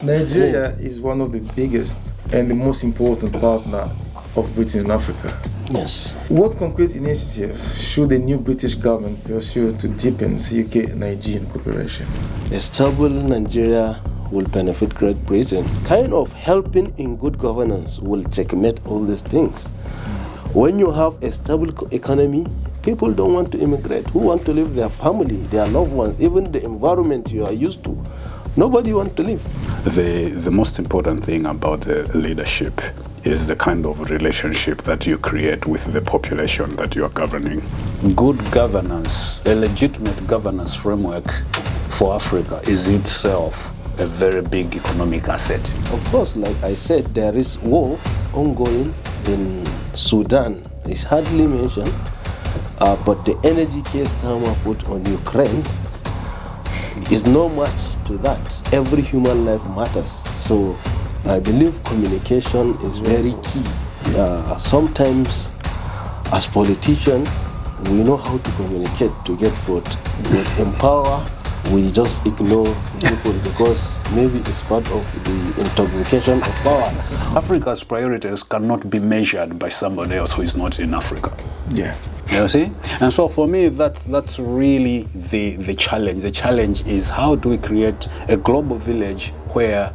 Nigeria is one of the biggest and the most important partner of Britain in Africa. Yes. What concrete initiatives should the new British government pursue to deepen UK-Nigerian cooperation? A stable Nigeria will benefit Great Britain. Kind of helping in good governance will checkmate all these things. When you have a stable economy, people don't want to immigrate. Who want to leave their family, their loved ones, even the environment you are used to? Nobody wants to leave. The most important thing about the leadership is the kind of relationship that you create with the population that you are governing. Good governance, a legitimate governance framework for Africa is itself a very big economic asset. Of course, like I said, there is war ongoing in Sudan. It's hardly mentioned, but the energy case Tama put on Ukraine is no match to that. Every human life matters. So I believe communication is very key. Sometimes as politicians, we know how to communicate to get vote. But in power, we just ignore people because maybe it's part of the intoxication of power. Africa's priorities cannot be measured by somebody else who is not in Africa. Yeah. You see? And so for me, that's really the challenge. The challenge is how do we create a global village where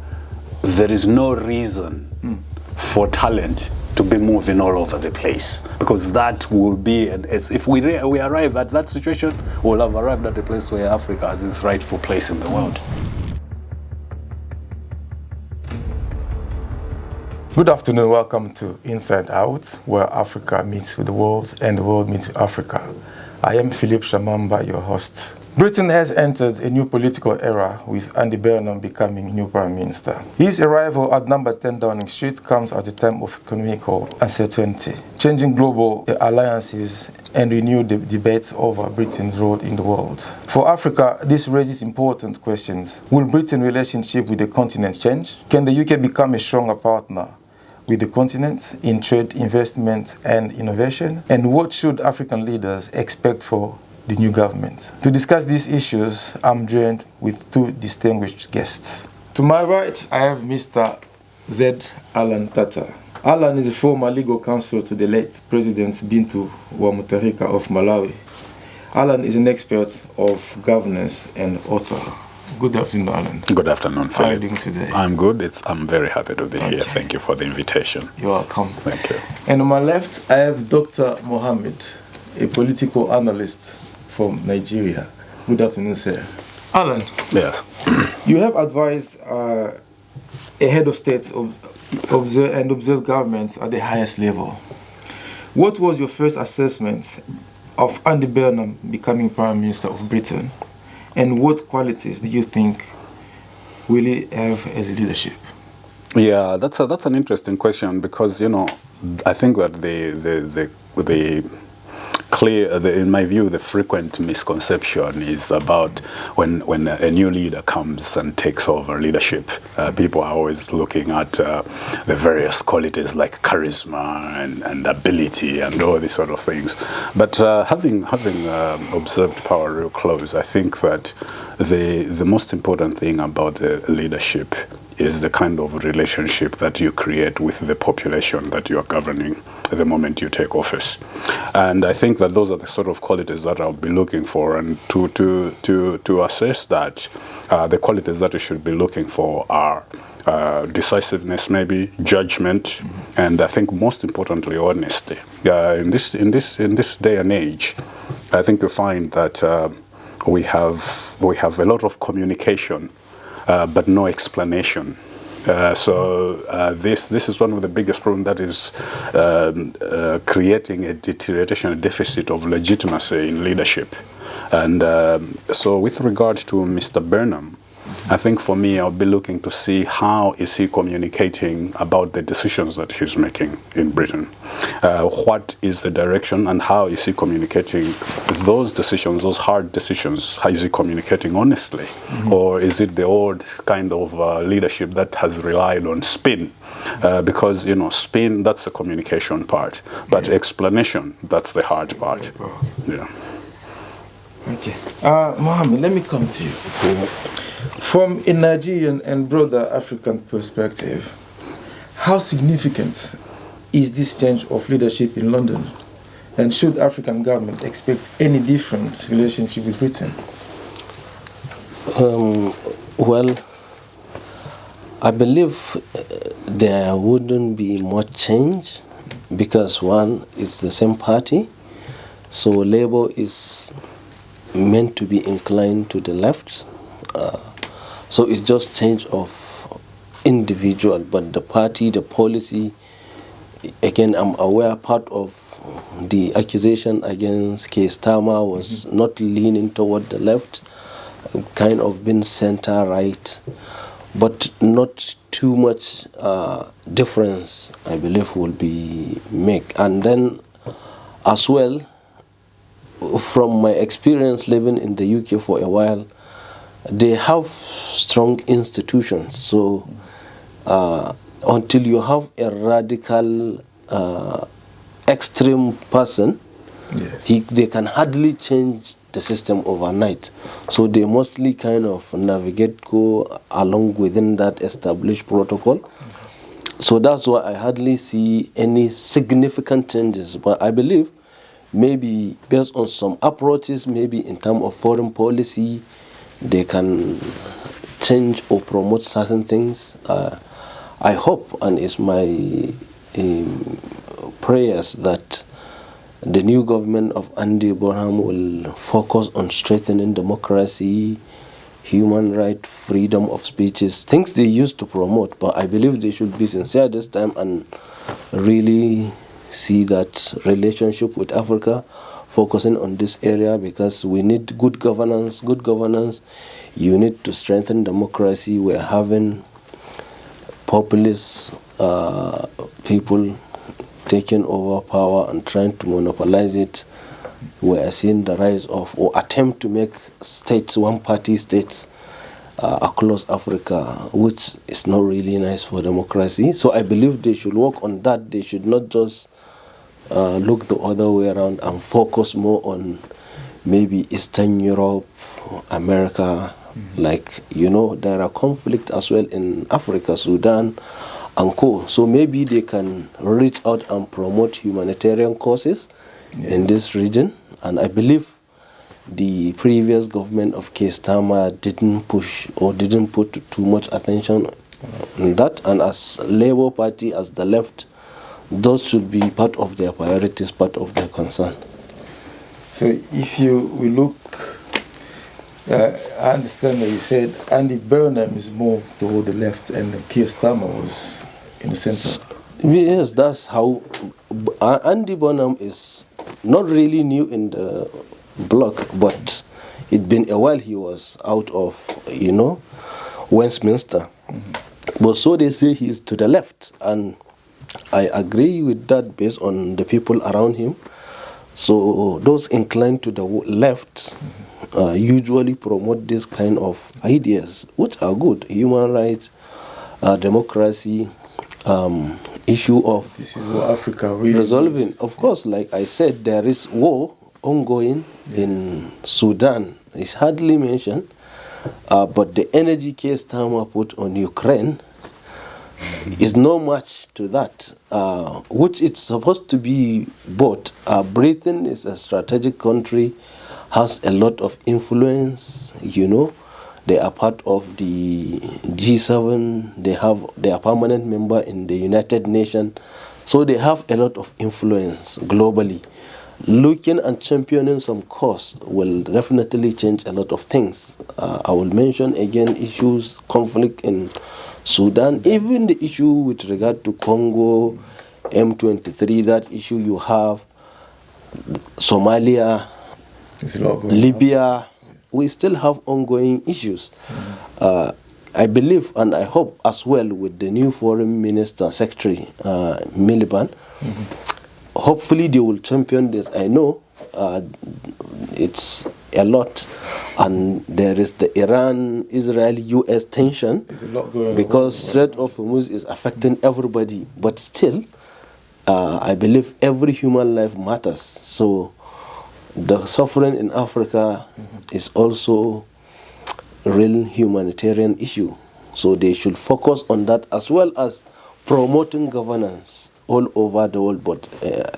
there is no reason for talent to be moving all over the place, because that will be, if we arrive at that situation, we'll have arrived at a place where Africa has its rightful place in the world. Good afternoon, welcome to Inside Out, where Africa meets with the world and the world meets with Africa. I am Philip Shamamba, your host. Britain has entered a new political era with Andy Burnham becoming new Prime Minister. His arrival at number 10 Downing Street comes at a time of economical uncertainty, changing global alliances and renewed debates over Britain's role in the world. For Africa, this raises important questions. Will Britain's relationship with the continent change? Can the UK become a stronger partner with the continent in trade, investment and innovation? And what should African leaders expect for the new government? To discuss these issues, I'm joined with two distinguished guests. To my right, I have Mr. Z. Allan Ntata. Allan is a former legal counsel to the late President Bintu wa Mutharika of Malawi. Allan is an expert of governance and author. Good afternoon, Allan. Good afternoon, Philip. How are you doing today? I'm good. I'm very happy to be here. Thank you for the invitation. You're welcome. Thank you. And on my left, I have Dr. Muhammad, a political analyst from Nigeria. Good afternoon, sir. Allan. Yes. You have advised a head of state observe governments at the highest level. What was your first assessment of Andy Burnham becoming Prime Minister of Britain? And what qualities do you think will he have as a leadership? Yeah, that's an interesting question, because I think that in my view, the frequent misconception is about when a new leader comes and takes over leadership. People are always looking at the various qualities like charisma and ability and all these sort of things. But having observed power real close, I think that the most important thing about the leadership is the kind of relationship that you create with the population that you are governing the moment you take office. And I think that those are the sort of qualities that I'll be looking for. And to assess that, the qualities that you should be looking for are decisiveness, maybe judgment, and I think most importantly, honesty. In this day and age, I think you find that we have a lot of communication, but no explanation. This is one of the biggest problems that is creating a deterioration, a deficit of legitimacy in leadership. And so with regard to Mr. Burnham, I think for me, I'll be looking to see how is he communicating about the decisions that he's making in Britain. What is the direction and how is he communicating those decisions, those hard decisions? How is he communicating honestly? Or is it the old kind of leadership that has relied on spin? Because, spin, that's the communication part. But explanation, that's the hard part. Yeah. Okay. Mohammed, let me come to you. From a Nigerian and broader African perspective, how significant is this change of leadership in London? And should African government expect any different relationship with Britain? Well, I believe there wouldn't be much change because one is the same party, so Labour is meant to be inclined to the left, so it's just change of individual, but the party, the policy, again, I'm aware part of the accusation against Keir Starmer was not leaning toward the left, kind of been center-right, but not too much difference, I believe, will be make. And then, as well, from my experience living in the UK for a while, they have strong institutions. So until you have a radical, extreme person, Yes. they can hardly change the system overnight. So they mostly kind of go along within that established protocol. So that's why I hardly see any significant changes. But I believe maybe based on some approaches, maybe in terms of foreign policy, they can change or promote certain things. I hope, and it's my prayers, that the new government of Andy Burnham will focus on strengthening democracy, human rights, freedom of speeches, things they used to promote. But I believe they should be sincere this time and really see that relationship with Africa, focusing on this area, because we need good governance. Good governance, you need to strengthen democracy. We're having populist people taking over power and trying to monopolize it. We are seeing the rise of, or attempt to make states, one-party states across Africa, which is not really nice for democracy. So I believe they should work on that. They should not just look the other way around and focus more on maybe Eastern Europe, America. Like, you know, there are conflicts as well in Africa, Sudan, and co. So maybe they can reach out and promote humanitarian causes in this region. And I believe the previous government of Keir Starmer didn't push or didn't put too much attention on that. And as Labour Party, as the left, those should be part of their priorities, part of their concern. So if we look, I understand that you said Andy Burnham is more toward the left and Keir Starmer was in the center. Yes, that's how Andy Burnham is not really new in the bloc, but it's been a while he was out of, you know, Westminster. But so they say he's to the left, and I agree with that based on the people around him. So those inclined to the left usually promote this kind of ideas, which are good: human rights, democracy, issue of this is what Africa really resolving. needs. Of course, like I said, there is war ongoing in Sudan. It's hardly mentioned, but the energy Keir Starmer put on Ukraine is no match to that, which it's supposed to be both. Britain is a strategic country, has a lot of influence, you know. They are part of the G7, they are permanent member in the United Nations, so they have a lot of influence globally. Looking and championing some cause will definitely change a lot of things. I will mention again issues, conflict in Sudan, even the issue with regard to Congo, M23, that issue you have, Somalia, Libya, we still have ongoing issues. I believe and I hope as well with the new Foreign Minister Secretary, Miliband, hopefully they will champion this. I know it's a lot, and there is the Iran-Israel-US tension. There's a lot going on because Strait of Hormuz is affecting everybody, but still, I believe every human life matters. So the suffering in Africa is also a real humanitarian issue. So they should focus on that as well as promoting governance all over the world, but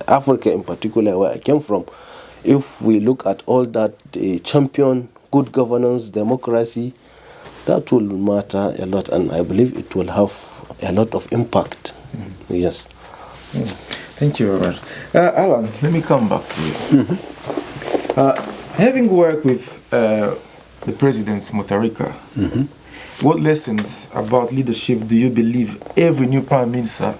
Africa in particular, where I came from. If we look at all that, they champion good governance, democracy, that will matter a lot, and I believe it will have a lot of impact. Yes. Thank you very much. Allan, let me come back to you. Having worked with the President Mutharika, what lessons about leadership do you believe every new Prime Minister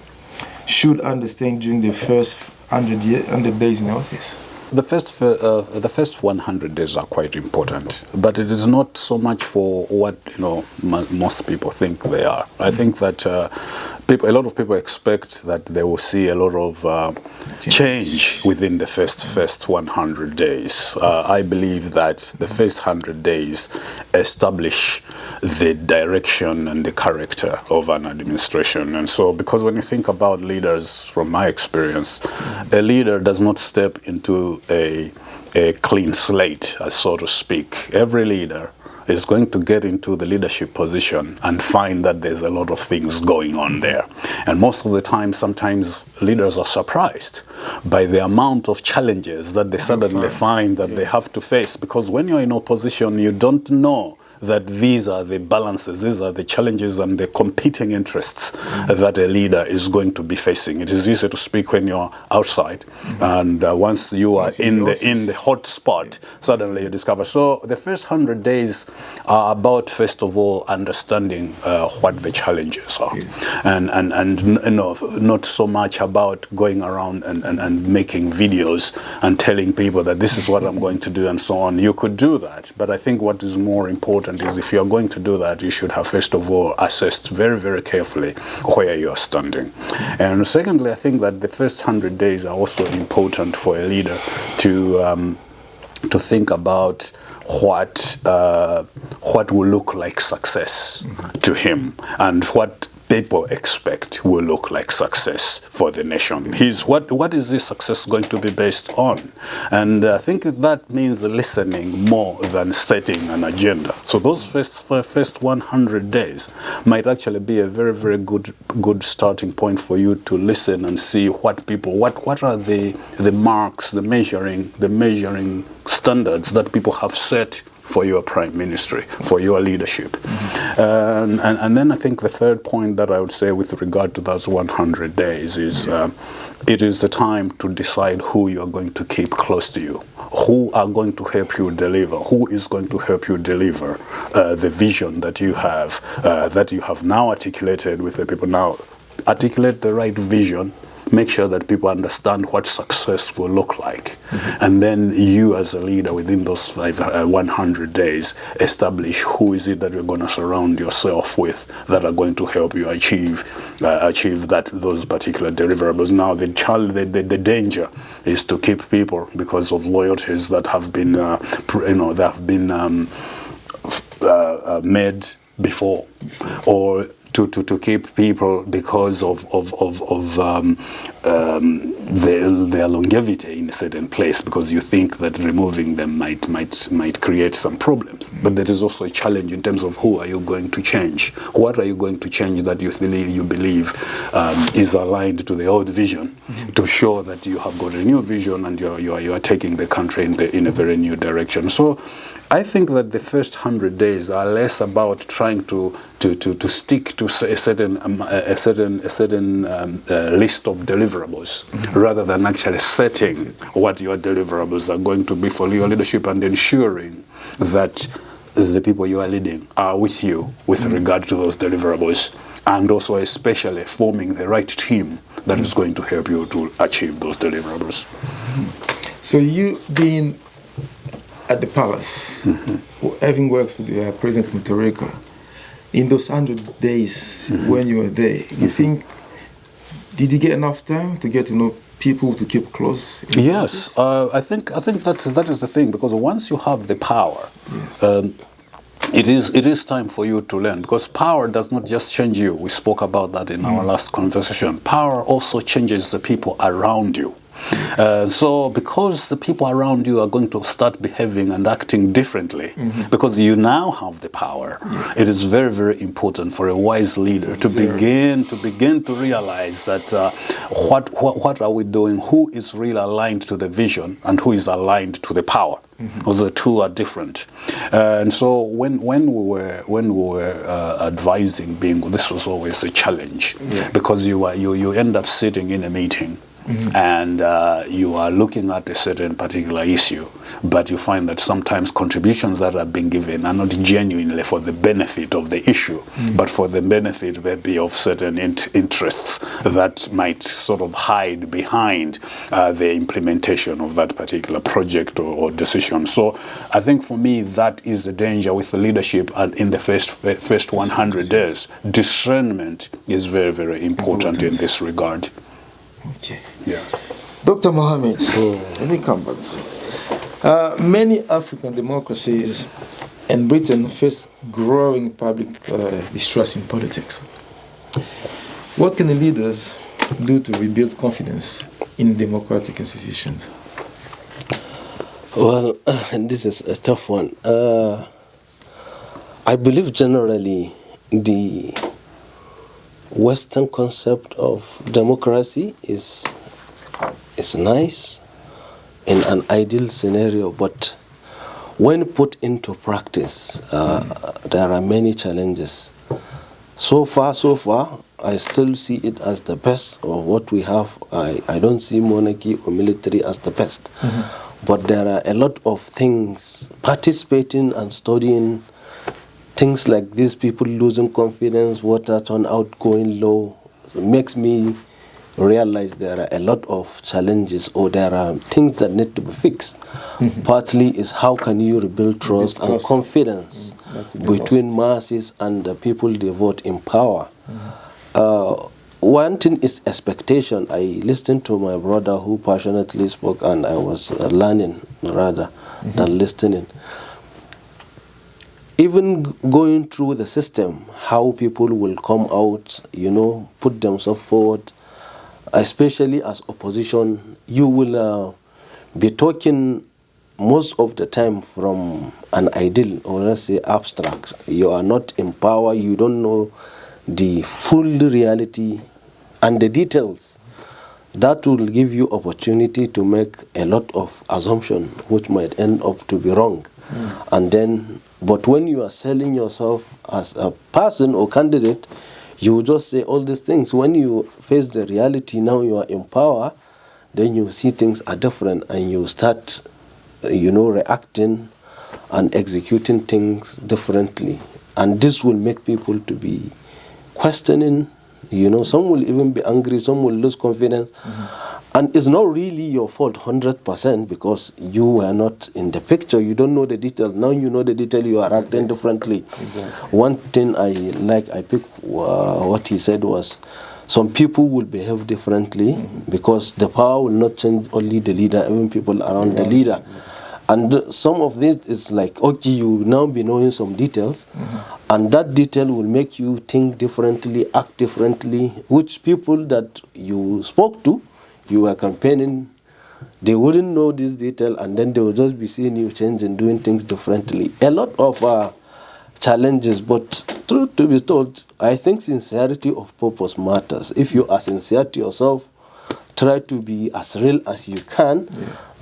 should understand during the first 100 days in office? The first 100 days are quite important, but it is not so much for what most people think they are. I think that a lot of people expect that they will see a lot of change within the first 100 days. I believe that the first 100 days establish the direction and the character of an administration. And so, because when you think about leaders, from my experience, a leader does not step into a clean slate, so to speak. Every leader is going to get into the leadership position and find that there's a lot of things going on there. And most of the time, sometimes leaders are surprised by the amount of challenges that they suddenly find that they have to face. Because when you're in opposition, you don't know that these are the balances, these are the challenges and the competing interests that a leader is going to be facing. It is easy to speak when you're outside, and once you are in the hot spot, suddenly you discover. So the first 100 days are about, first of all, understanding what the challenges are, and not so much about going around and making videos and telling people that this is what I'm going to do and so on. You could do that, but I think what is more important is, if you're going to do that, you should have first of all assessed very, very carefully where you are standing. And secondly, I think that the first 100 days are also important for a leader to think about what will look like success to him, and what people expect will look like success for the nation. What is this success going to be based on? And I think that means listening more than setting an agenda. So those first 100 days might actually be a very, very good starting point for you to listen and see what are the marks, the measuring standards that people have set for your prime ministry, for your leadership. And then I think the third point that I would say with regard to those 100 days is it is the time to decide who you are going to keep close to you, who are going to help you deliver, who is going to help you deliver the vision that you have now articulated with the people. Now, articulate the right vision. Make sure that people understand what success will look like. And then you as a leader within those 100 days, establish who is it that you're going to surround yourself with that are going to help you achieve those particular deliverables. Now the danger is to keep people because of loyalties that have been made before, or to keep people because of their longevity in a certain place, because you think that removing them might create some problems. But there is also a challenge in terms of who are you going to change? What are you going to change that you believe is aligned to the old vision, to show that you have got a new vision and you are taking the country in a very new direction. So I think that the first 100 days are less about trying to stick to a certain list of deliverables, rather than actually setting what your deliverables are going to be for your leadership, and ensuring that the people you are leading are with you with regard to those deliverables, and also especially forming the right team that is going to help you to achieve those deliverables. So you being at the palace, having worked with the President Mutharika, in those 100 days when you were there, you think, did you get enough time to get to know people, to keep close? Yes, I think that is the thing, because once you have the power, it is time for you to learn, because power does not just change you. We spoke about that in our last conversation. Power also changes the people around you. So because the people around you are going to start behaving and acting differently, because you now have the power, it is very, very important for a wise leader to begin to realize that what are we doing, who is really aligned to the vision and who is aligned to the power. Because the two are different. And so when we were advising Bingu, this was always a challenge, because you end up sitting in a meeting and you are looking at a certain particular issue, but you find that sometimes contributions that are being given are not genuinely for the benefit of the issue, but for the benefit maybe of certain interests that might sort of hide behind the implementation of that particular project or decision. So I think for me that is the danger with the leadership, and in the first 100 days, discernment is very, very important in this regard. Okay. Yeah. Dr. Mohammed, let me come back to you. Many African democracies and Britain face growing public distrust in politics. What can the leaders do to rebuild confidence in democratic institutions? Well, and this is a tough one. I believe generally the Western concept of democracy is nice in an ideal scenario, but when put into practice, there are many challenges. So far, I still see it as the best of what we have. I don't see monarchy or military as the best. But there are a lot of things, participating and studying things like this, people losing confidence, water turnout going low, makes me realize there are a lot of challenges, or there are things that need to be fixed. Partly is how can you rebuild trust and confidence between masses and the people they vote in power. One thing is expectation. I listened to my brother who passionately spoke, and I was learning rather than listening. Even going through the system, how people will come out, put themselves forward, especially as opposition, you will be talking most of the time from an ideal, or let's say abstract. You are not in power, you don't know the full reality and the details. That will give you opportunity to make a lot of assumptions which might end up to be wrong. But when you are selling yourself as a person or candidate, you just say all these things. When you face the reality, now you are in power, then you see things are different, and you start, reacting and executing things differently. And this will make people to be questioning. Some will even be angry, some will lose confidence. And it's not really your fault 100%, because you were not in the picture. You don't know the detail. Now you know the detail, you are acting differently. Exactly. One thing I picked what he said was, some people will behave differently because the power will not change only the leader, even people around the leader. And some of this is like, okay, you now be knowing some details, and that detail will make you think differently, act differently, which people that you spoke to, you were campaigning, they wouldn't know this detail, and then they will just be seeing you change and doing things differently. A lot of challenges, but truth to be told, I think sincerity of purpose matters. If you are sincere to yourself, try to be as real as you can.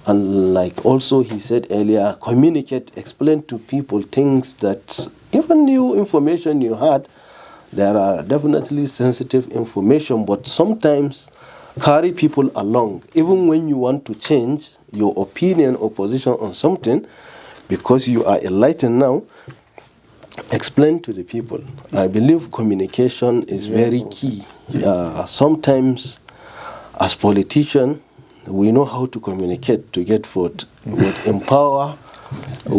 And like also he said earlier, communicate, explain to people things that even new information you had, there are definitely sensitive information, but sometimes carry people along. Even when you want to change your opinion or position on something, because you are enlightened now, explain to the people. I believe communication is very key. Sometimes as politicians, we know how to communicate to get vote, but in power,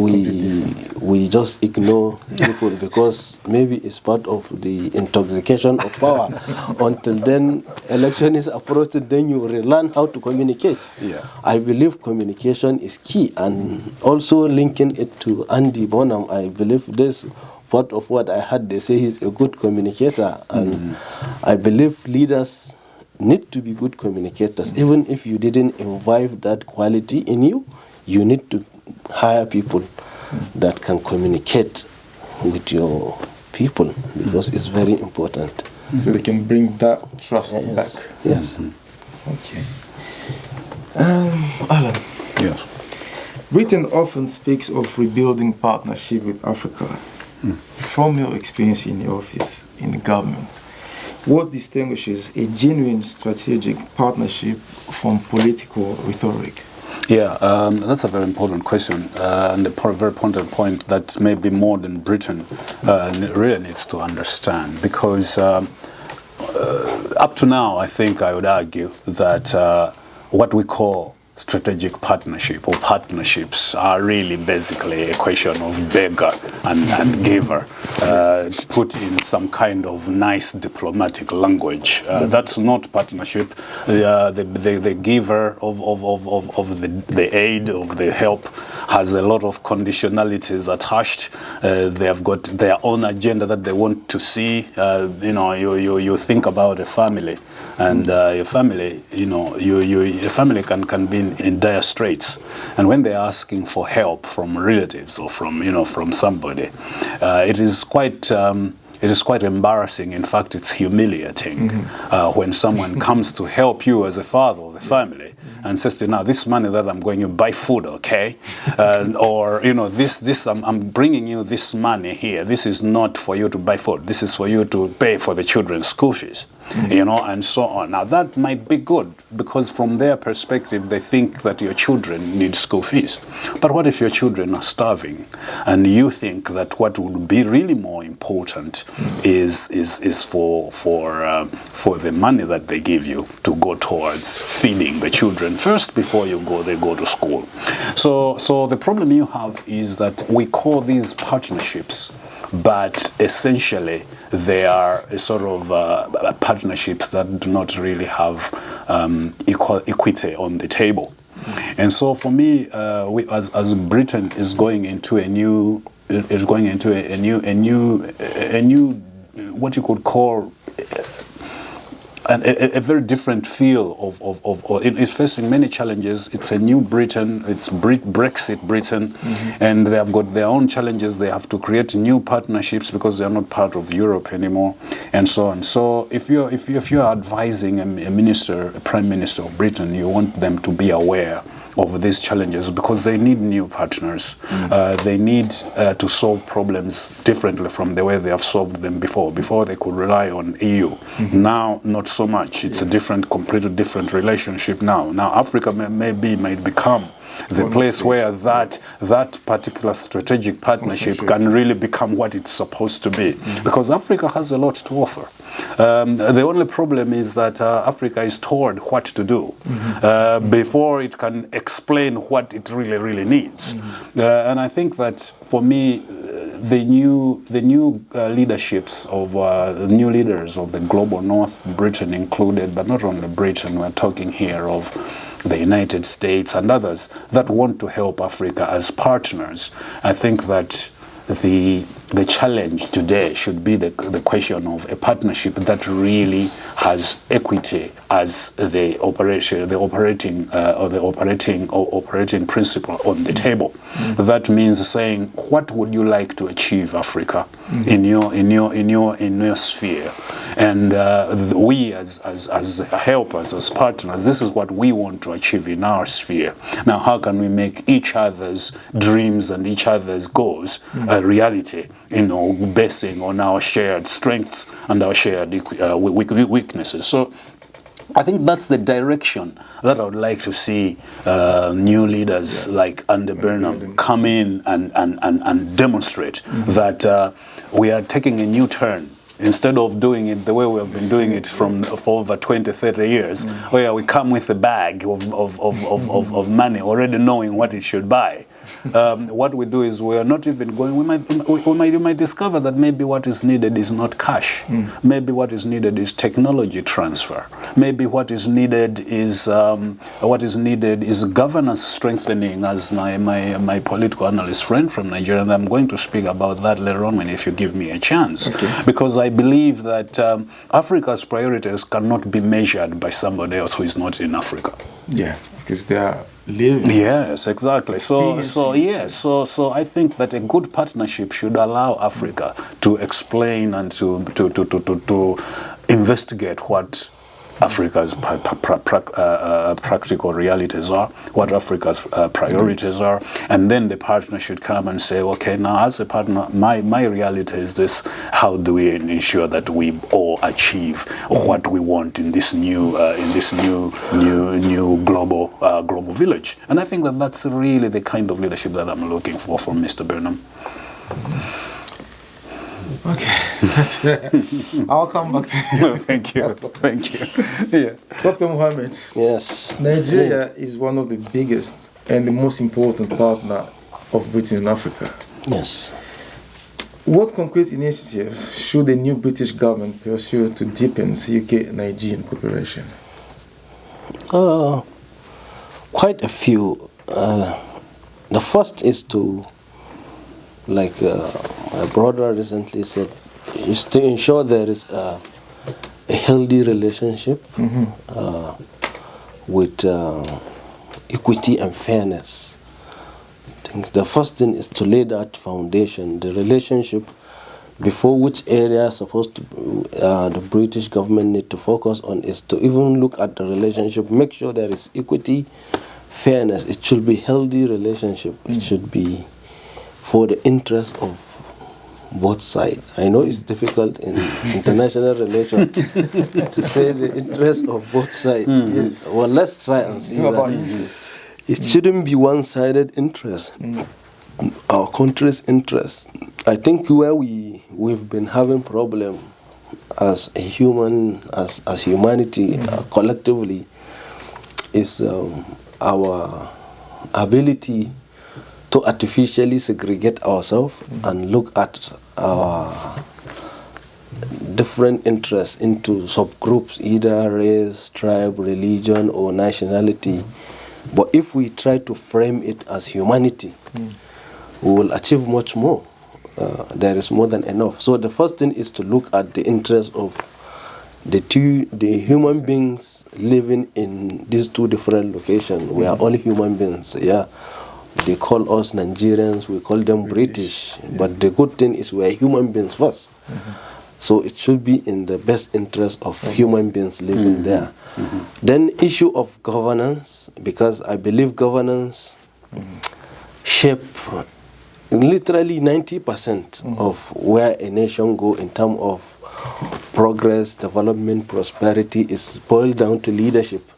we just ignore people because maybe it's part of the intoxication of power. Until then, election is approaching, then you relearn how to communicate. I believe communication is key, and also linking it to Andy Burnham, I believe this part of what I heard, they say he's a good communicator, and I believe leaders need to be good communicators. Even if you didn't imbibe that quality in you, you need to hire people that can communicate with your people, because it's very important. So they can bring that trust back. Yes. Okay. Allan. Yes. Britain often speaks of rebuilding partnership with Africa. From your experience in the office, in the government, what distinguishes a genuine strategic partnership from political rhetoric? Yeah, that's a very important question, and a very important point that maybe more than Britain really needs to understand, because up to now, I think I would argue that what we call strategic partnership or partnerships are really basically a question of beggar and giver, put in some kind of nice diplomatic language. That's not partnership. The giver of the aid, of the help, has a lot of conditionalities attached. They have got their own agenda that they want to see. You think about a family, and your family, your family can be in dire straits, and when they're asking for help from relatives or from somebody, it is quite embarrassing. In fact, it's humiliating when someone comes to help you as a father of the family and says, now this money that I'm going to buy food, okay, or this I'm bringing you this money here. This is not for you to buy food. This is for you to pay for the children's school fees. And so on. Now that might be good, because from their perspective, they think that your children need school fees. But what if your children are starving, and you think that what would be really more important is for the money that they give you to go towards feeding the children first before they go to school. So the problem you have is that we call these partnerships, but essentially they are a sort of partnerships that do not really have equity on the table. And so for me, as Britain is going into a new what you could call a very different feel of it's facing many challenges. It's a new Britain. It's Brexit Britain, and they have got their own challenges. They have to create new partnerships because they are not part of Europe anymore, and so on. So if you're advising a Prime Minister of Britain, you want them to be aware of these challenges, because they need new partners. They need to solve problems differently from the way they have solved them before. Before they could rely on EU. Now, not so much. It's a completely different relationship now. Now, Africa might become the place where that particular strategic partnership can really become what it's supposed to be, because Africa has a lot to offer. The only problem is that Africa is told what to do before it can explain what it really needs. And I think that for me, the new leaderships of the new leaders of the global North, Britain included, but not only Britain, we're talking here of the United States and others that want to help Africa as partners. I think that the challenge today should be the question of a partnership that really has equity as the operating principle on the table. That means saying, what would you like to achieve, Africa, in your sphere? And we as helpers, as partners, this is what we want to achieve in our sphere. Now, how can we make each other's dreams and each other's goals a reality? Basing on our shared strengths and our shared weaknesses. So I think that's the direction that I would like to see new leaders like Andy Burnham come in and demonstrate that we are taking a new turn. Instead of doing it the way we have been doing it for over 20, 30 years, where we come with a bag of money already knowing what it should buy. what we do is we are not even going. You might discover that maybe what is needed is not cash. Maybe what is needed is technology transfer. Maybe what is needed is governance strengthening. As my political analyst friend from Nigeria, and I'm going to speak about that later on if you give me a chance, because I believe that Africa's priorities cannot be measured by somebody else who is not in Africa. Yeah, because they are living. Yes, exactly. So I think that a good partnership should allow Africa to explain and to investigate what Africa's practical realities are, what Africa's priorities are, and then the partner should come and say, okay, now as a partner, my reality is this. How do we ensure that we all achieve what we want in this new global village? And I think that that's really the kind of leadership that I'm looking for from Mr. Burnham. Okay, I'll come back to you. Thank you. Yeah. Dr. Muhammad. Yes. Nigeria is one of the biggest and the most important partner of Britain in Africa. Yes. What concrete initiatives should the new British government pursue to deepen UK-Nigerian cooperation? Quite a few. The first is to, like my brother recently said, is to ensure there is a healthy relationship with equity and fairness. I think the first thing is to lay that foundation, the relationship, before which area supposed to the British government need to focus on is to even look at the relationship, make sure there is equity, fairness. It should be healthy relationship. It should be for the interest of both sides. I know it's difficult in international relations to say the interest of both sides. Yes. Well, let's try and see about that. interest. It shouldn't be one-sided interest. Our country's interest. I think where we've been having problem as a human, as humanity collectively, is our ability to artificially segregate ourselves and look at our different interests into subgroups, either race, tribe, religion, or nationality. But if we try to frame it as humanity, we will achieve much more. There is more than enough. So the first thing is to look at the interests of the human beings living in these two different locations. We are all human beings. Yeah. They call us Nigerians, we call them British. But the good thing is we are human beings first. So it should be in the best interest of human beings living there. Then issue of governance, because I believe governance shape literally 90% of where a nation go in terms of progress, development, prosperity is boiled down to leadership.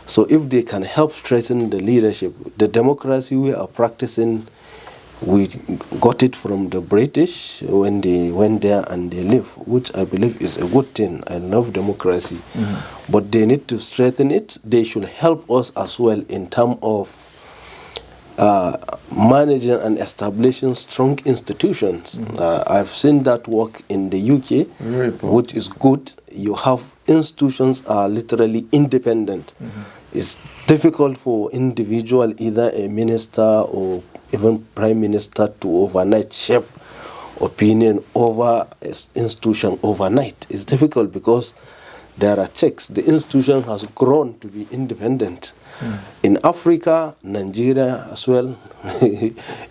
So if they can help strengthen the leadership, the democracy we are practicing, we got it from the British when they went there and they live, which I believe is a good thing. I love democracy. But they need to strengthen it. They should help us as well in terms of managing and establishing strong institutions. I've seen that work in the UK, which is good. You have institutions are literally independent. It's difficult for individual, either a minister or even prime minister, to overnight shape opinion over an institution overnight. It's difficult because there are checks. The institution has grown to be independent. In Africa, Nigeria as well,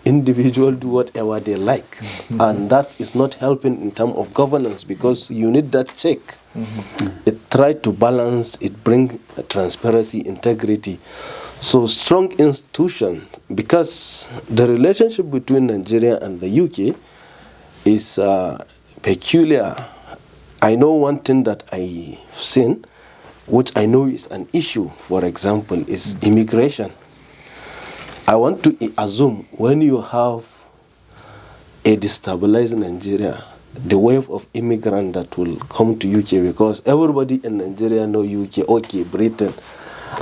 individuals do whatever they like. And that is not helping in terms of governance, because you need that check. It tries to balance, it brings transparency, integrity. So strong institution, because the relationship between Nigeria and the UK is peculiar. I know one thing that I've seen, which I know is an issue, for example, is immigration. I want to assume when you have a destabilized Nigeria, the wave of immigrants that will come to UK, because everybody in Nigeria know UK, okay, Britain.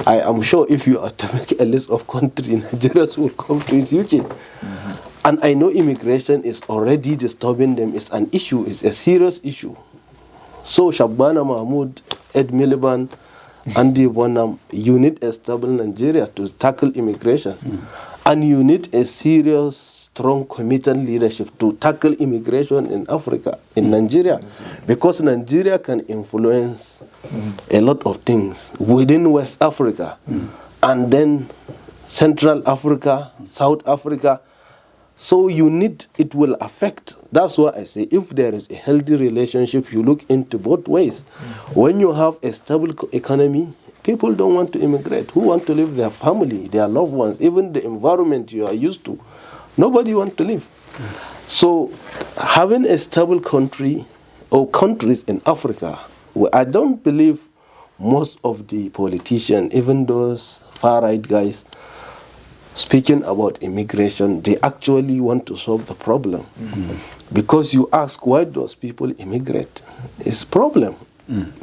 I am sure if you are to make a list of countries, Nigerians will come to its UK. And I know immigration is already disturbing them. It's an issue. It's a serious issue. So Shabana Mahmood, Ed Miliband, Andy Burnham, you need a stable Nigeria to tackle immigration. And you need a serious, strong, committed leadership to tackle immigration in Africa, in Nigeria. Because Nigeria can influence a lot of things within West Africa. And then Central Africa, South Africa. So you need, it will affect. That's why I say if there is a healthy relationship, you look into both ways. When you have a stable economy, people don't want to immigrate. Who want to leave their family, their loved ones, even the environment you are used to? Nobody wants to live. So having a stable country or countries in Africa, I don't believe most of the politicians, even those far-right guys, speaking about immigration, they actually want to solve the problem. Because you ask, why those people immigrate? It's a problem.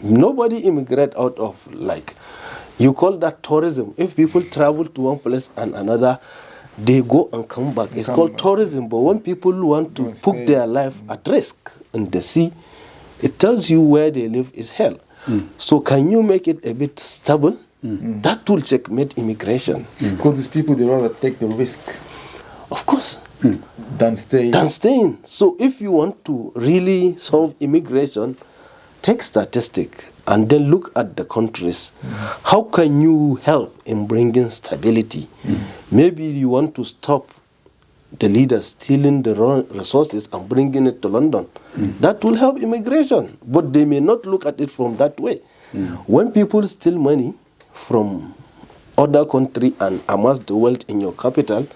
Nobody immigrate out of, like, you call that tourism. If people travel to one place and another, they go and come back. It's called tourism. But when people want to put their life at risk in the sea, it tells you where they live is hell. So can you make it a bit stable? That will checkmate immigration. Because these people, they rather take the risk. Of course. Than staying. So if you want to really solve immigration, take statistics and then look at the countries. How can you help in bringing stability? Maybe you want to stop the leaders stealing the resources and bringing it to London. That will help immigration. But they may not look at it from that way. When people steal money from other country and amass the wealth in your capital,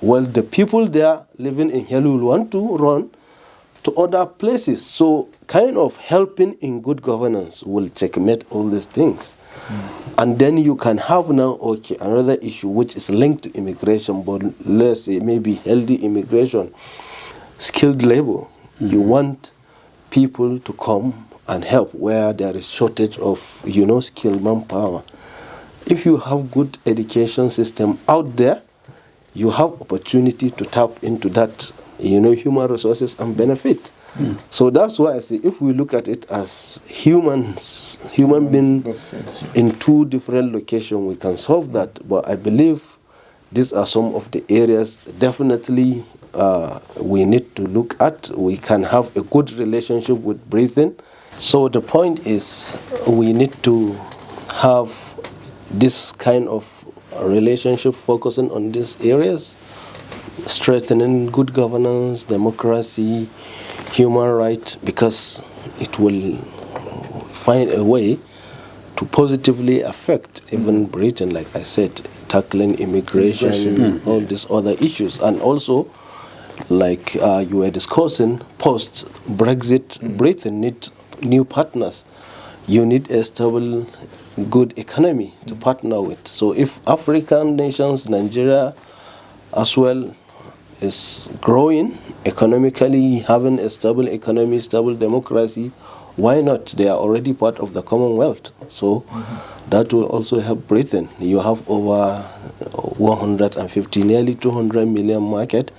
well, the people there living in hell will want to run to other places. So kind of helping in good governance will checkmate all these things. And then you can have now, okay, another issue which is linked to immigration, but let's say maybe healthy immigration, skilled labor. You want people to come and help where there is shortage of, skilled manpower. If you have good education system out there, you have opportunity to tap into that, human resources and benefit. So that's why I say if we look at it as human beings in two different locations, we can solve that. But I believe these are some of the areas definitely we need to look at. We can have a good relationship with Britain. So the point is we need to have this kind of relationship focusing on these areas, strengthening good governance, democracy, human rights, because it will find a way to positively affect even Britain, like I said, tackling immigration, all these other issues. And also, like you were discussing, post-Brexit, Britain needs new partners. You need a stable, good economy to partner with. So if African nations, Nigeria as well, is growing economically, having a stable economy, stable democracy, why not? They are already part of the Commonwealth. So that will also help Britain. You have over 150, nearly 200 million market.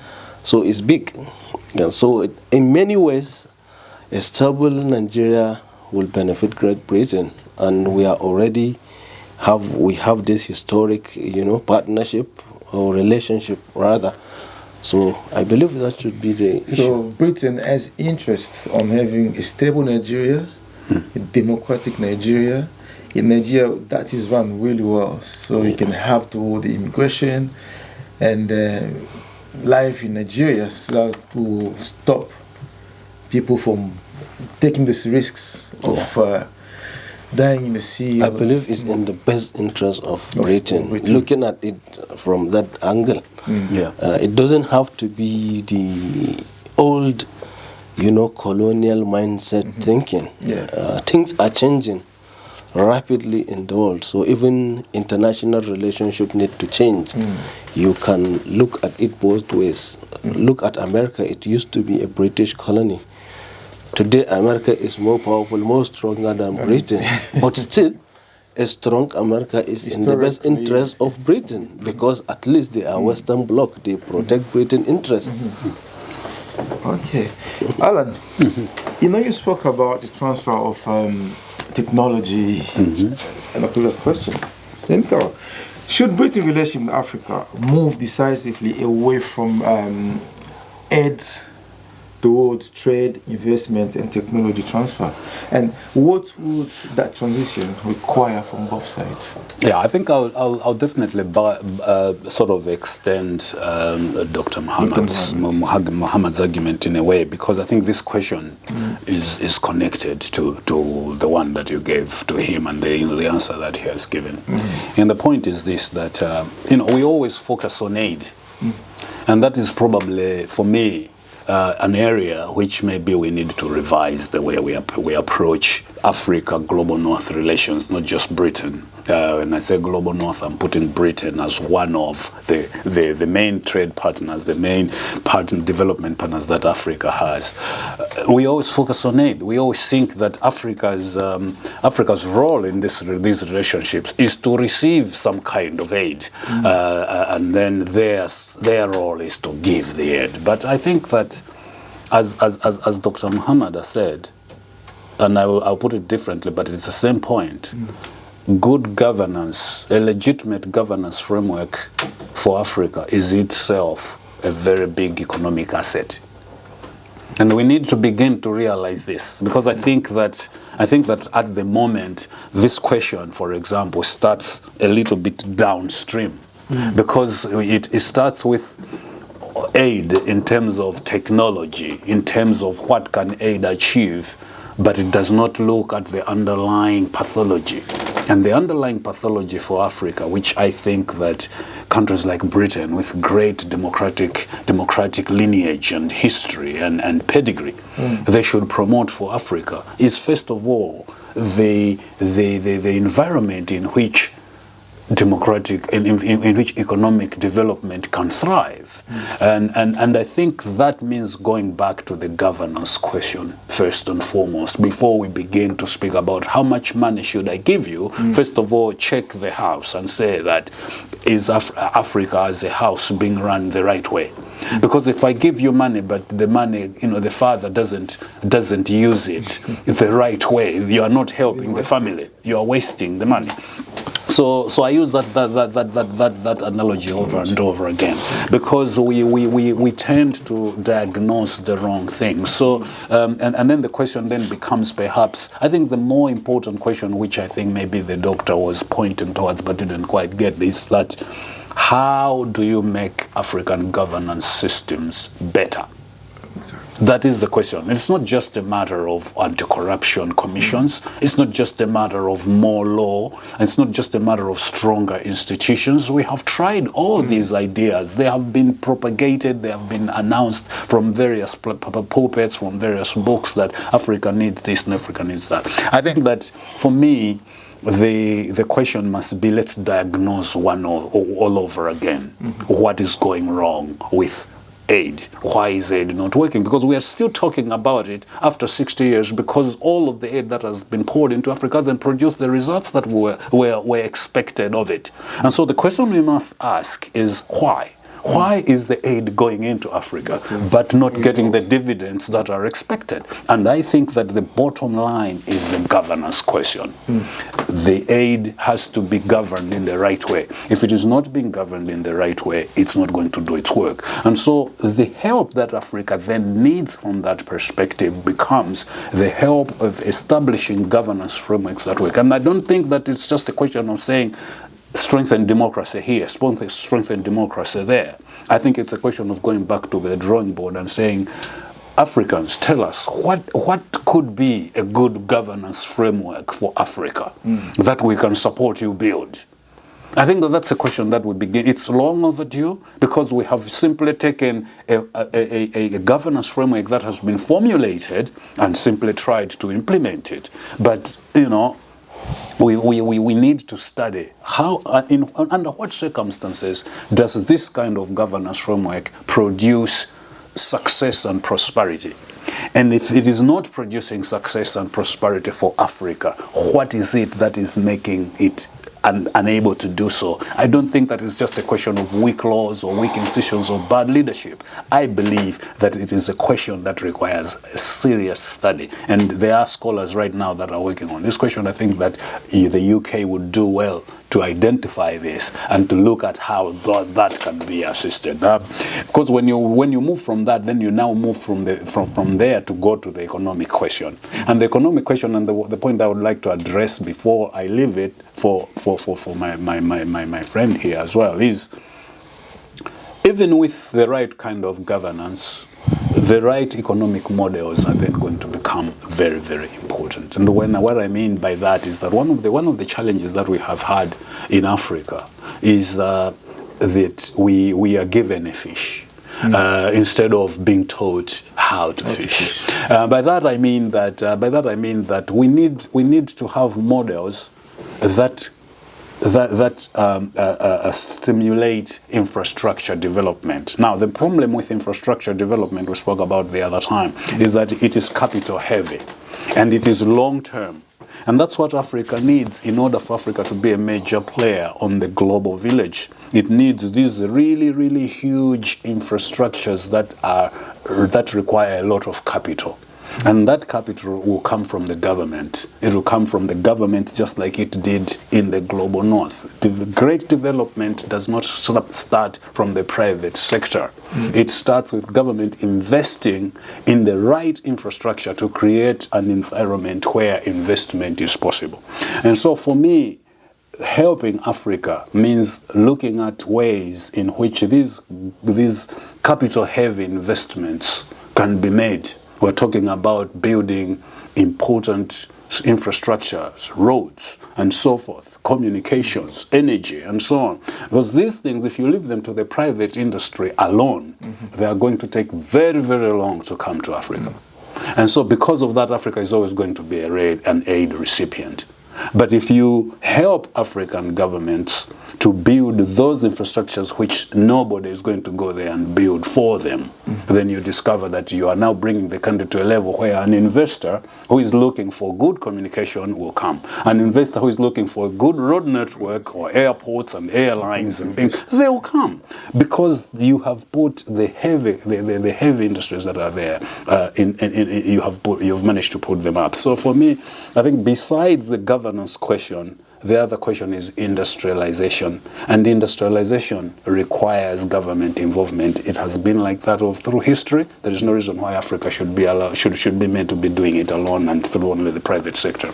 So it's big. And so in many ways, a stable Nigeria will benefit Great Britain. And we are already have this historic, partnership or relationship rather. So I believe that should be the issue. So Britain has interest on having a stable Nigeria, a democratic Nigeria, a Nigeria that is run really well, so it can help to the immigration and life in Nigeria, so that will stop people from taking these risks of dying in the sea. I believe it's in the best interest of Britain. Looking at it from that angle. It doesn't have to be the old, colonial mindset thinking. Things are changing rapidly in the world, so even international relationships need to change. You can look at it both ways. Look at America. It used to be a British colony. Today, America is more powerful, more stronger than Britain, but still, a strong America is in the best interest of Britain, because at least they are Western bloc. They protect Britain interests. Okay. Allan, you spoke about the transfer of technology in a previous question. Let me go. Should Britain's relationship with Africa move decisively away from aid towards trade, investment, and technology transfer? And what would that transition require from both sides? Yeah, I think I'll definitely sort of extend Dr. Muhammad's argument in a way, because I think this question is connected to the one that you gave to him and the answer that he has given. And the point is this, that we always focus on aid, and that is probably, for me, an area which maybe we need to revise the way we approach Africa Global North relations, not just Britain. When I say Global North, I'm putting Britain as one of the main trade partners, the main development partners that Africa has. We always focus on aid. We always think that Africa's role in these relationships is to receive some kind of aid, and then their role is to give the aid. But I think that, as Dr. Muhammad has said, and I'll put it differently, but it's the same point. Good governance, a legitimate governance framework for Africa is itself a very big economic asset. And we need to begin to realize this, because I think that at the moment, this question, for example, starts a little bit downstream, because it starts with aid in terms of technology, in terms of what can aid achieve, but it does not look at the underlying pathology. And the underlying pathology for Africa, which I think that countries like Britain, with great democratic lineage and history and pedigree, they should promote for Africa, is first of all the environment in which in which economic development can thrive. And I think that means going back to the governance question first and foremost. Before we begin to speak about how much money should I give you, first of all, check the house and say that, is Africa as a house being run the right way? Because if I give you money, but the money, the father doesn't use it the right way, you are not helping the family. You are wasting the money. So I use that analogy over and over again, because we tend to diagnose the wrong thing. So and then the question then becomes, perhaps, I think the more important question, which I think maybe the doctor was pointing towards but didn't quite get, is that how do you make African governance systems better? Exactly. That is the question. It's not just a matter of anti-corruption commissions. It's not just a matter of more law. It's not just a matter of stronger institutions. We have tried all these ideas. They have been propagated. They have been announced from various pulpits, from various books, that Africa needs this and Africa needs that. I think that, for me, the question must be, let's diagnose all over again. What is going wrong with aid? Why is aid not working? Because we are still talking about it after 60 years, because all of the aid that has been poured into Africa hasn't produced the results that were expected of it. And so the question we must ask is why? Why is the aid going into Africa but not getting the dividends that are expected? And I think that the bottom line is the governance question. The aid has to be governed in the right way. If it is not being governed in the right way, it's not going to do its work. And so the help that Africa then needs from that perspective becomes the help of establishing governance frameworks that work. And I don't think that it's just a question of saying, strengthen democracy here, strengthen democracy there. I think it's a question of going back to the drawing board and saying, Africans, tell us what could be a good governance framework for Africa that we can support you build. I think that's a question that we begin. It's long overdue, because we have simply taken a governance framework that has been formulated and simply tried to implement it. But, we need to study how, under what circumstances does this kind of governance framework produce success and prosperity. And if it is not producing success and prosperity for Africa, what is it that is making it unable to do so? I don't think that it's just a question of weak laws or weak institutions or bad leadership. I believe that it is a question that requires a serious study. And there are scholars right now that are working on this question. I think that the UK would do well to identify this and to look at how that can be assisted. Because when you move from that, then you now move from there to go to the economic question. And the economic question, and the point I would like to address before I leave it for my friend here as well, is even with the right kind of governance, the right economic models are then going to become very, very important. And what I mean by that is that one of the challenges that we have had in Africa is that we are given a fish instead of being taught how to fish. By that I mean that we need to have models that stimulate infrastructure development. Now, the problem with infrastructure development we spoke about the other time is that it is capital heavy and it is long term. And that's what Africa needs in order for Africa to be a major player on the global village. It needs these really, really huge infrastructures that require a lot of capital. And that capital will come from the government. It will come from the government just like it did in the global north. The great development does not start from the private sector. It starts with government investing in the right infrastructure to create an environment where investment is possible. And so for me, helping Africa means looking at ways in which these capital-heavy investments can be made. We're talking about building important infrastructures, roads, and so forth, communications, energy, and so on. Because these things, if you leave them to the private industry alone, they are going to take very, very long to come to Africa. And so because of that, Africa is always going to be an aid recipient. But if you help African governments to build those infrastructures which nobody is going to go there and build for them, then you discover that you are now bringing the country to a level where an investor who is looking for good communication will come. An investor who is looking for a good road network or airports and airlines and things, they will come because you have put the heavy industries that are there. You've managed to put them up. So for me, I think besides the governance question, the other question is industrialization, and industrialization requires government involvement. It has been like that through history. There is no reason why Africa should be made to be doing it alone and through only the private sector.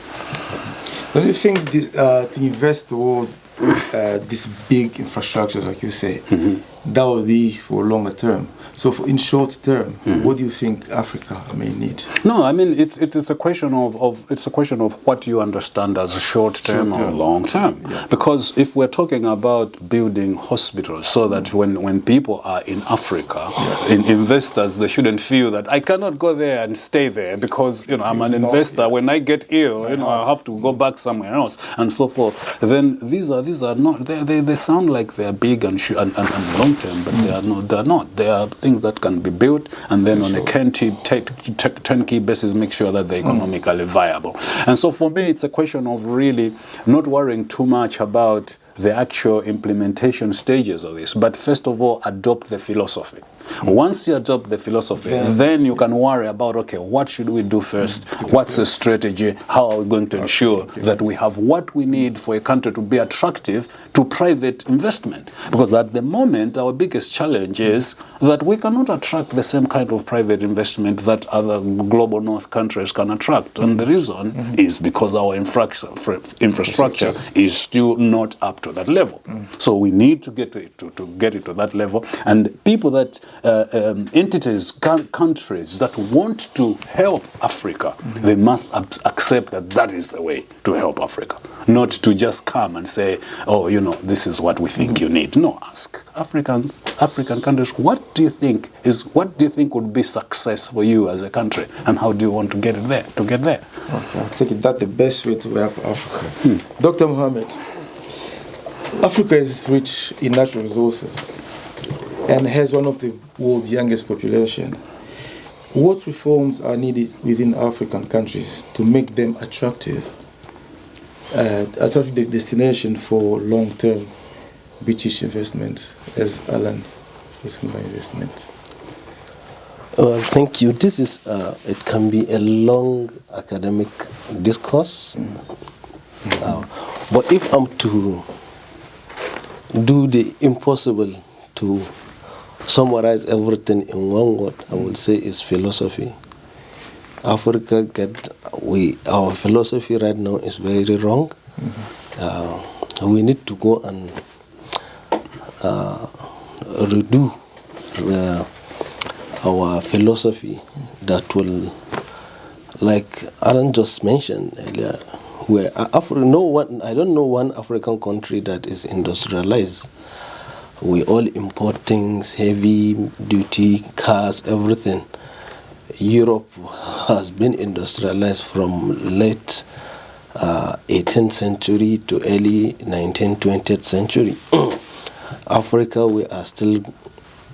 Don't you think to invest toward these big infrastructures, like you say, that will be for longer term? So in short term, what do you think Africa may need? No, I mean it is a question of what you understand as short term or long term. Yeah. Because if we're talking about building hospitals so that when people are in Africa, investors, they shouldn't feel that I cannot go there and stay there because I'm an investor. When I get ill, I have to go back somewhere else and so forth. Then these are not they sound like they're big and long term, but they're not. They are things that can be built and then on a turnkey basis make sure that they're economically viable. And so for me, it's a question of really not worrying too much about the actual implementation stages of this, but first of all, adopt the philosophy. Once you adopt the philosophy, then you can worry about, okay, what should we do first? What's the strategy? How are we going to ensure that we have what we need for a country to be attractive to private investment? Because at the moment, our biggest challenge is that we cannot attract the same kind of private investment that other global north countries can attract. And the reason is because our infrastructure is still not up to that level. So we need to get it to that level. And people that entities, countries that want to help Africa, they must accept that is the way to help Africa. Not to just come and say, this is what we think you need. No, ask African countries, what do you think would be success for you as a country, and how do you want to get it there? Okay, I think that's the best way to help Africa. Dr. Muhammad, Africa is rich in natural resources and has one of the world's youngest population. what reforms are needed within African countries to make them attractive destination for long-term British investment, as Allan was talking about investment? Well, thank you. This is, it can be a long academic discourse. But if I'm to do the impossible to summarize everything in one word, I would say is philosophy. Africa, our philosophy right now is very wrong. We need to go and redo our philosophy that will, like Allan just mentioned earlier, where I don't know one African country that is industrialized. We all import things, heavy duty cars, everything. Europe has been industrialized from late 18th century to early 19th, 20th century. Africa, we are still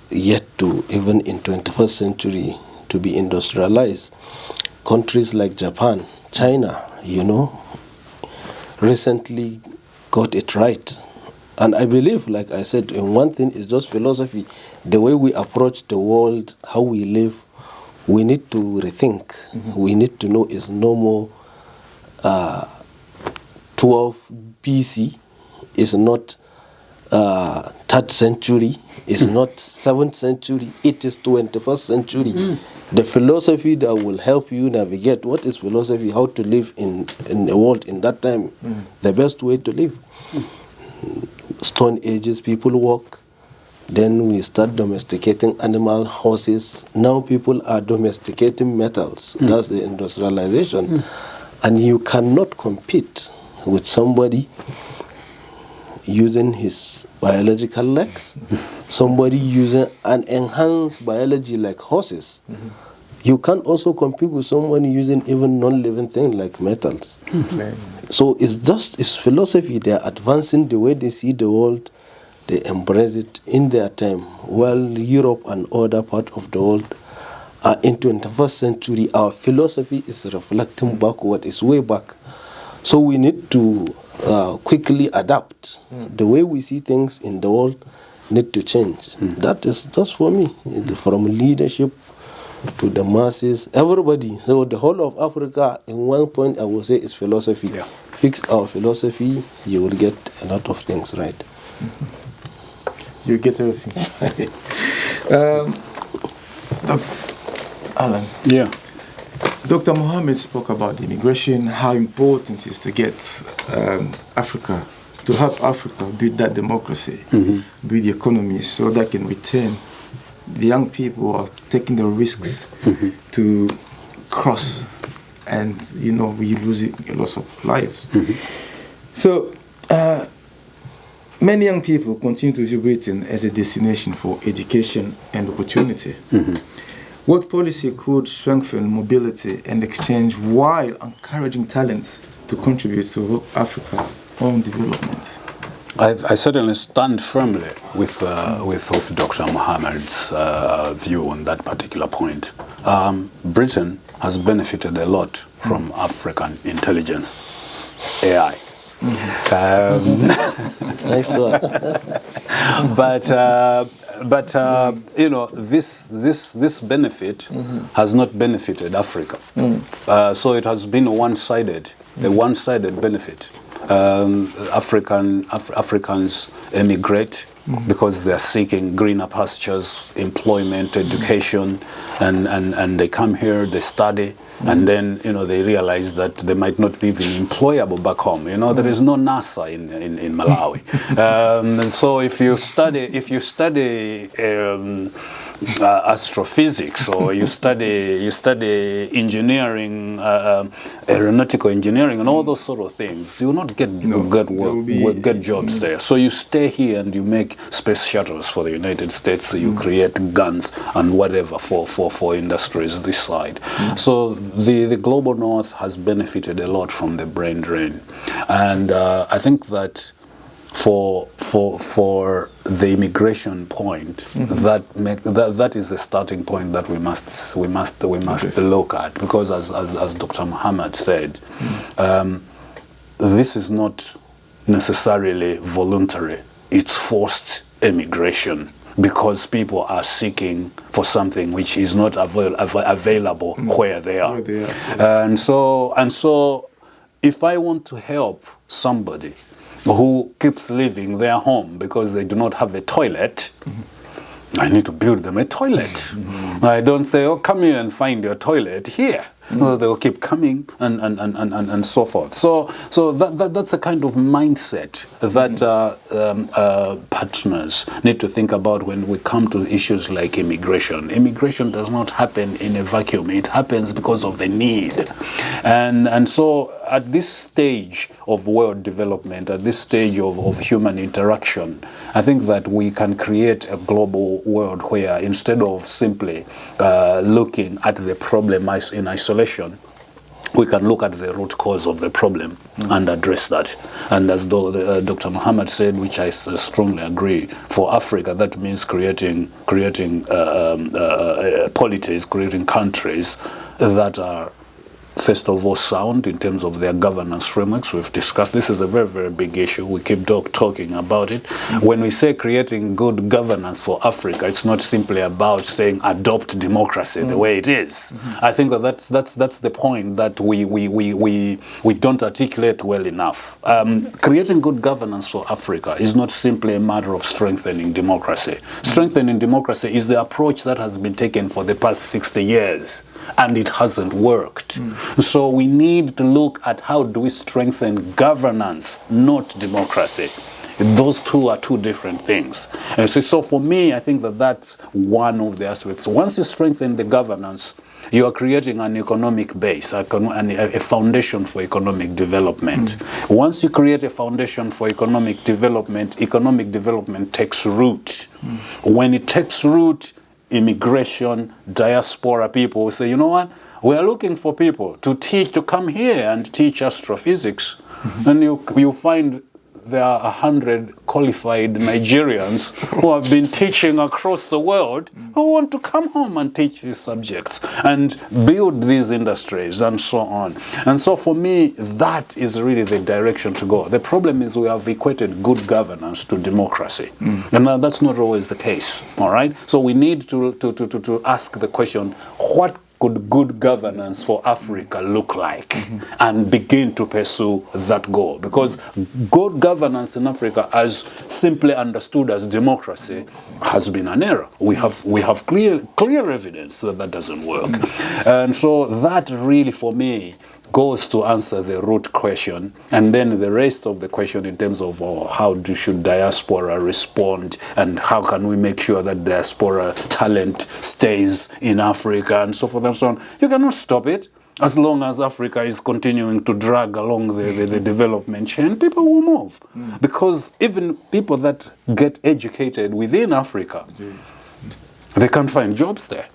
yet to, even in 21st century, to be industrialized. Countries like Japan, China, recently got it right. And I believe, like I said, in one thing is just philosophy. The way we approach the world, how we live, we need to rethink. We need to know it's no more 12 BC, it's not 3rd century, it's not 7th century, it is 21st century. The philosophy that will help you navigate what is philosophy, how to live in the world in that time, the best way to live. Stone Ages, people walk. Then we start domesticating animal, horses. Now people are domesticating metals. That's the industrialization. And you cannot compete with somebody using his biological legs, somebody using an enhanced biology like horses. You can also compete with someone using even non-living things like metals. So it's philosophy. They are advancing the way they see the world. They embrace it in their time. While Europe and other parts of the world are in 21st century, our philosophy is reflecting backward. It's way back. So we need to quickly adapt. The way we see things in the world need to change. That is just for me, from leadership to the masses, everybody. So the whole of Africa, in one point, I would say, is philosophy. Fix our philosophy, you will get a lot of things right. You get everything. Allan. Yeah. Dr. Muhammad spoke about immigration, how important it is to get Africa, to help Africa build that democracy, build the economy so that can return the young people who are taking the risks to cross, and we losing a lot of lives. So many young people continue to view Britain as a destination for education and opportunity. What policy could strengthen mobility and exchange while encouraging talents to contribute to Africa's own development? I certainly stand firmly with Dr. Muhammad's view on that particular point. Britain has benefited a lot from African intelligence, AI. Nice one. But this benefit has not benefited Africa. So it has been a one-sided benefit. Africans emigrate because they are seeking greener pastures, employment, education, and they come here, they study, and then they realize that they might not be even employable back home. There is no NASA in Malawi. So if you study astrophysics, or you study engineering, aeronautical engineering, and all those sort of things, you will not get jobs there. So you stay here and you make space shuttles for the United States. So you create guns and whatever for industries this side. So the global north has benefited a lot from the brain drain, and I think that for the immigration point, that is the starting point that we must look at, because as Dr. Muhammad said, this is not necessarily voluntary, it's forced immigration, because people are seeking for something which is not available where they are. And so if I want to help somebody who keeps leaving their home because they do not have a toilet, I need to build them a toilet. I don't say, oh, come here and find your toilet here. No, they'll keep coming and so forth. So that's a kind of mindset that partners need to think about when we come to issues like immigration. Immigration does not happen in a vacuum. It happens because of the need. And so at this stage of world development, at this stage of human interaction, I think that we can create a global world where, instead of simply looking at the problem in isolation, we can look at the root cause of the problem and address that. And as Dr. Muhammad said, which I strongly agree, for Africa, that means creating polities, creating countries that are, first of all, sound in terms of their governance frameworks. We've discussed this is a very, very big issue. We keep talking about it. When we say creating good governance for Africa, it's not simply about saying adopt democracy the way it is. I think that's the point that we don't articulate well enough. Creating good governance for Africa is not simply a matter of strengthening democracy. Strengthening democracy is the approach that has been taken for the past 60 years. And it hasn't worked. So we need to look at how do we strengthen governance, not democracy. Those two are two different things. And so for me, I think that that's one of the aspects. Once you strengthen the governance, you are creating an economic base, a foundation for economic development. Once you create a foundation for economic development takes root. When it takes root, immigration, diaspora people will say, you know what, we are looking for people to come here and teach astrophysics. And you find there are 100 qualified Nigerians who have been teaching across the world who want to come home and teach these subjects and build these industries and so on. And so for me, that is really the direction to go. The problem is we have equated good governance to democracy. And now that's not always the case, all right? So we need to ask the question, what could good governance for Africa look like, and begin to pursue that goal? Because good governance in Africa, as simply understood as democracy, has been an error. We have clear evidence that doesn't work. And so that really, for me, goes to answer the root question, and then the rest of the question in terms of should diaspora respond, and how can we make sure that diaspora talent stays in Africa, and so forth and so on. You cannot stop it. As long as Africa is continuing to drag along the development chain, people will move. Because even people that get educated within Africa, they can't find jobs there.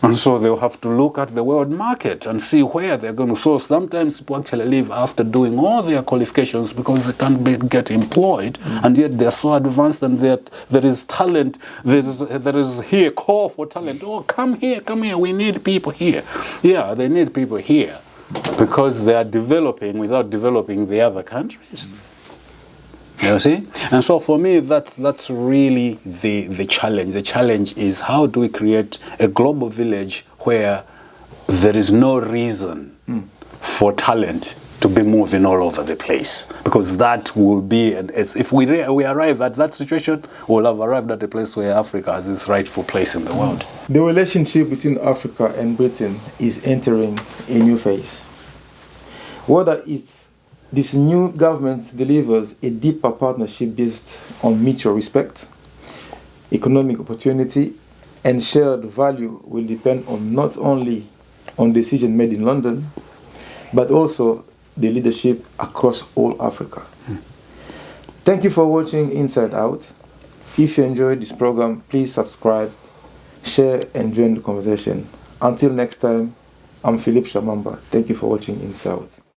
And so they'll have to look at the world market and see where they're going to. So sometimes people actually leave after doing all their qualifications because they can't get employed, and yet they're so advanced, and that there is talent, there is here call for talent. Oh, come here, we need people here. Yeah, they need people here because they are developing without developing the other countries. You see? And so for me, that's really the challenge. The challenge is, how do we create a global village where there is no reason for talent to be moving all over the place? Because that will be, if we arrive at that situation, we'll have arrived at a place where Africa has its rightful place in the world. The relationship between Africa and Britain is entering a new phase. Whether this new government delivers a deeper partnership based on mutual respect, economic opportunity, and shared value will depend on not only on decisions made in London, but also the leadership across all Africa. Thank you for watching Inside Out. If you enjoyed this program, please subscribe, share, and join the conversation. Until next time, I'm Philip Shamamba. Thank you for watching Inside Out.